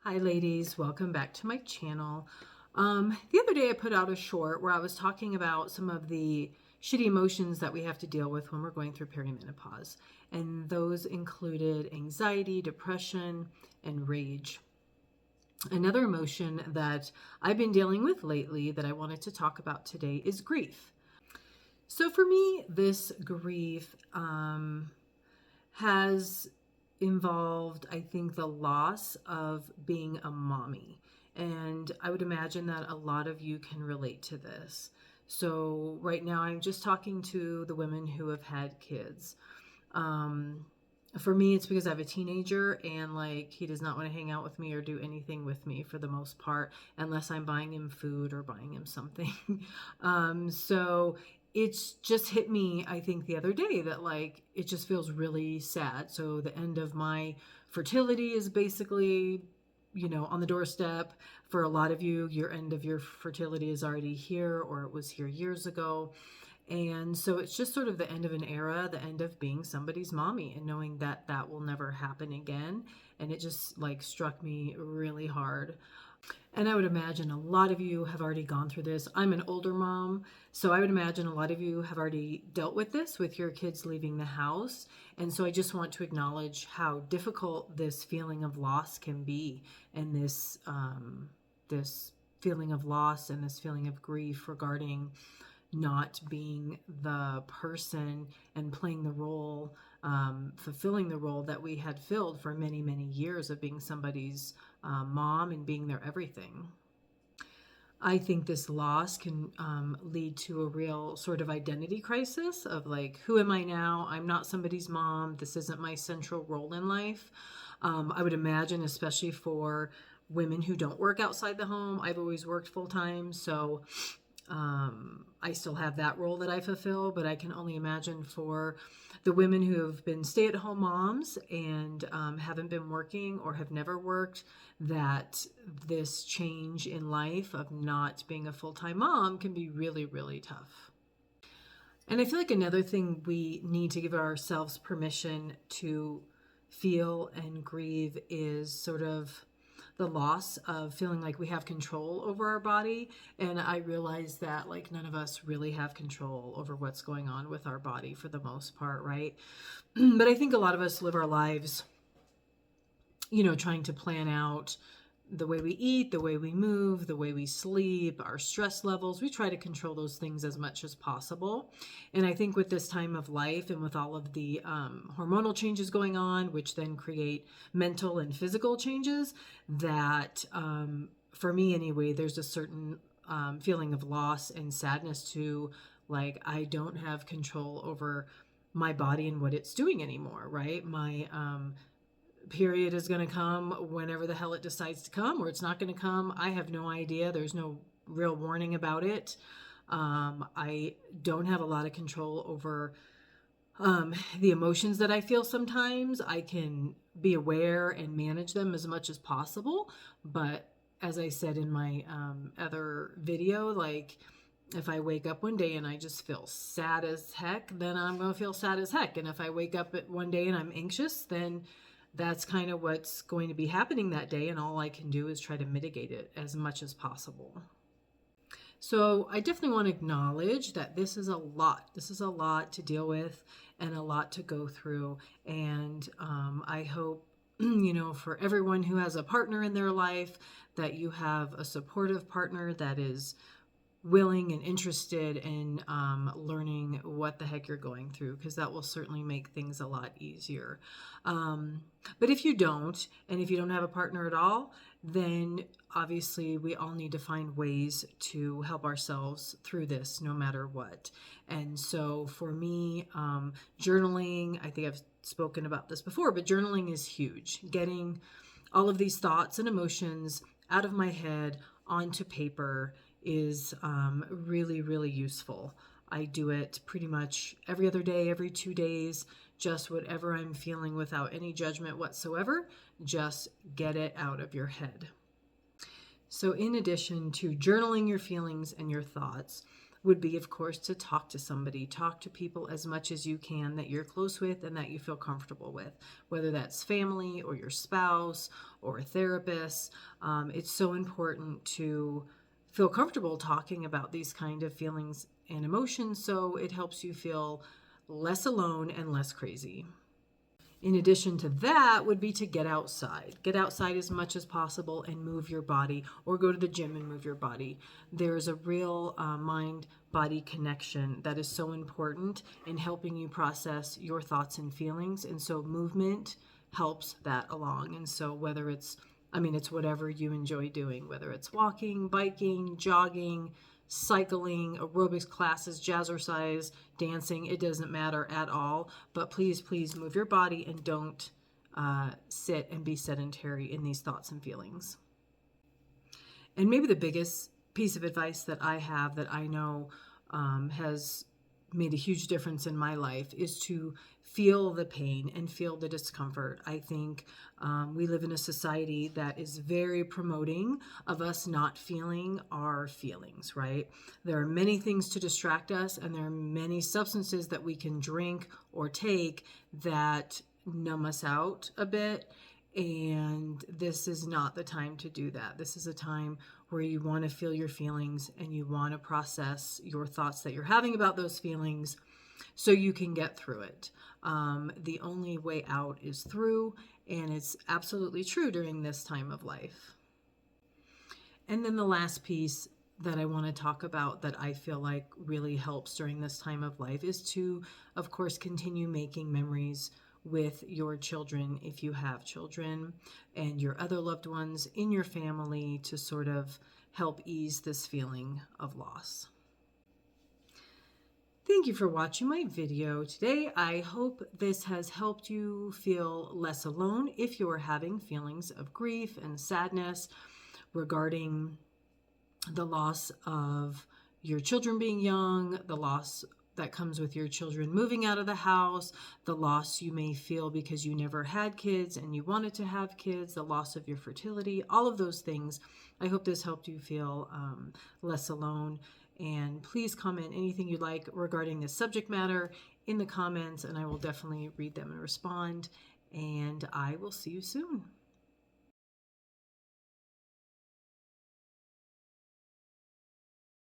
Hi ladies, welcome back to my channel. The other day I put out a short where I was talking about some of the shitty emotions that we have to deal with when we're going through perimenopause. And those included anxiety, depression, and rage. Another emotion that I've been dealing with lately that I wanted to talk about today is grief. So for me, this grief has involved, I think, the loss of being a mommy. And I would imagine that a lot of you can relate to this. So right now I'm just talking to the women who have had kids. For me, it's because I have a teenager and like he does not want to hang out with me or do anything with me for the most part, unless I'm buying him food or buying him something. So it's just hit me, I think, the other day that like it just feels really sad. So the end of my fertility is basically, on the doorstep. For a lot of you, your end of your fertility is already here, or it was here years ago. And so it's just sort of the end of an era, the end of being somebody's mommy and knowing that that will never happen again. And it just like struck me really hard. And I would imagine a lot of you have already gone through this. I'm an older mom, so I would imagine a lot of you have already dealt with this with your kids leaving the house. And so I just want to acknowledge how difficult this feeling of loss can be, and this feeling of loss and this feeling of grief regarding not being the person and playing the role, fulfilling the role that we had filled for many, many years of being somebody's mom and being their everything. I think this loss can lead to a real sort of identity crisis of like, who am I now? I'm not somebody's mom. This isn't my central role in life. I would imagine, especially for women who don't work outside the home. I've always worked full time, so I still have that role that I fulfill, but I can only imagine for the women who have been stay-at-home moms and haven't been working or have never worked, that this change in life of not being a full-time mom can be really, really tough. And I feel like another thing we need to give ourselves permission to feel and grieve is sort of the loss of feeling like we have control over our body. And I realize that like none of us really have control over what's going on with our body for the most part, right? But I think a lot of us live our lives, trying to plan out the way we eat, the way we move, the way we sleep, our stress levels. We try to control those things as much as possible. And I think with this time of life and with all of the hormonal changes going on, which then create mental and physical changes, that for me anyway, there's a certain feeling of loss and sadness to like, I don't have control over my body and what it's doing anymore, right? My period is going to come whenever the hell it decides to come, or it's not going to come. I have no idea. There's no real warning about it. I don't have a lot of control over the emotions that I feel sometimes. I can be aware and manage them as much as possible. But as I said in my other video, like if I wake up one day and I just feel sad as heck, then I'm going to feel sad as heck. And if I wake up one day and I'm anxious, then that's kind of what's going to be happening that day, and all I can do is try to mitigate it as much as possible. So I definitely want to acknowledge that this is a lot. This is a lot to deal with and a lot to go through. And I hope, for everyone who has a partner in their life, that you have a supportive partner that is willing and interested in learning what the heck you're going through, because that will certainly make things a lot easier. But if you don't, and if you don't have a partner at all, then obviously we all need to find ways to help ourselves through this no matter what. And so for me, journaling, I think I've spoken about this before, but journaling is huge. Getting all of these thoughts and emotions out of my head onto paper is really, really useful. I do it pretty much every other day, every 2 days, just whatever I'm feeling without any judgment whatsoever, just get it out of your head. So in addition to journaling your feelings and your thoughts, would be, of course, to talk to somebody. Talk to people as much as you can that you're close with and that you feel comfortable with, whether that's family or your spouse or a therapist. It's so important to feel comfortable talking about these kind of feelings and emotions, so it helps you feel less alone and less crazy. In addition to that would be to get outside. Get outside as much as possible and move your body, or go to the gym and move your body. There's a real mind body connection that is so important in helping you process your thoughts and feelings. And so movement helps that along. And so whether it's whatever you enjoy doing, whether it's walking, biking, jogging, cycling, aerobics classes, jazzercise, dancing, it doesn't matter at all. But please, please move your body and don't sit and be sedentary in these thoughts and feelings. And maybe the biggest piece of advice that I have that I know has made a huge difference in my life is to feel the pain and feel the discomfort. I think we live in a society that is very promoting of us not feeling our feelings, right? There are many things to distract us, and there are many substances that we can drink or take that numb us out a bit. And this is not the time to do that. This is a time where you want to feel your feelings and you want to process your thoughts that you're having about those feelings so you can get through it. The only way out is through, and it's absolutely true during this time of life. And then the last piece that I want to talk about that I feel like really helps during this time of life is to, of course, continue making memories with your children if you have children, and your other loved ones in your family, to sort of help ease this feeling of loss. Thank you for watching my video today. I hope this has helped you feel less alone if you are having feelings of grief and sadness regarding the loss of your children being young, the loss that comes with your children moving out of the house, the loss you may feel because you never had kids and you wanted to have kids, the loss of your fertility, all of those things. I hope this helped you feel less alone. And please comment anything you'd like regarding this subject matter in the comments, and I will definitely read them and respond. And I will see you soon.